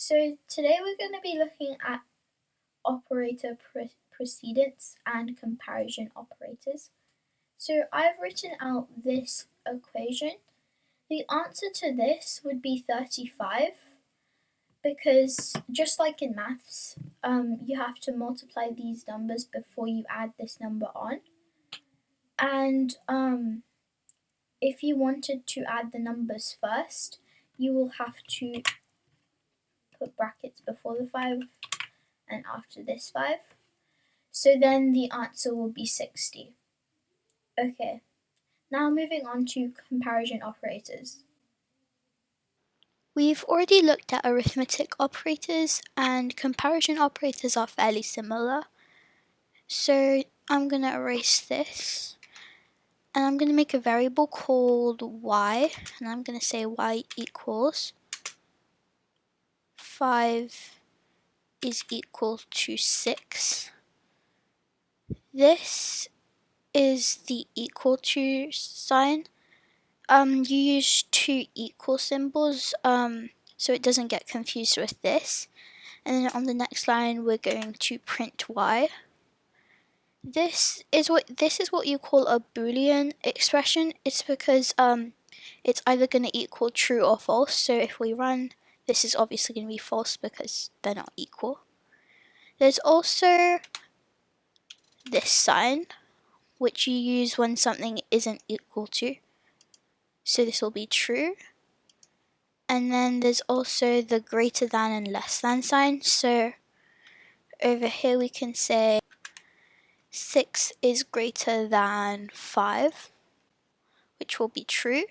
So today we're going to be looking at operator precedence and comparison operators. So I've written out this equation. The answer to this would be 35 because just like in maths, you have to multiply these numbers before you add this number on. And if you wanted to add the numbers first, you will have to put brackets before the 5 and after this 5. So then the answer will be 60. Okay, now moving on to comparison operators. We've already looked at arithmetic operators, and comparison operators are fairly similar. So I'm going to erase this, and I'm going to make a variable called y, and I'm going to say y equals 5 is equal to 6. This is the equal to sign. You use two equal symbols so it doesn't get confused with this. And then on the next line we're going to print y. This is what you call a Boolean expression. It's because it's either going to equal true or false. So if we run, this is obviously going to be false because they're not equal. There's also this sign, which you use when something isn't equal to. So this will be true. And then there's also the greater than and less than sign. So over here we can say 6 is greater than 5, which will be true.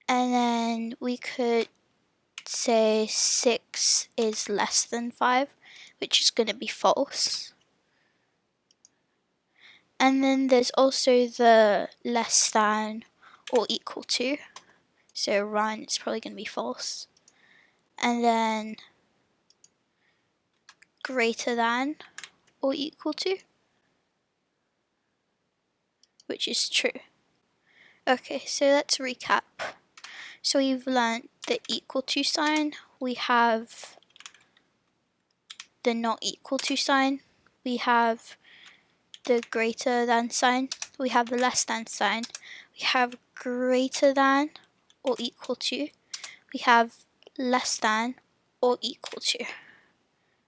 And then we could say 6 is less than 5, which is going to be false. And then there's also the less than or equal to. So run, it's probably going to be false. And then greater than or equal to, which is true. Okay, so let's recap. So we've learned the equal to sign, we have the not equal to sign, we have the greater than sign, we have the less than sign, we have greater than or equal to, we have less than or equal to.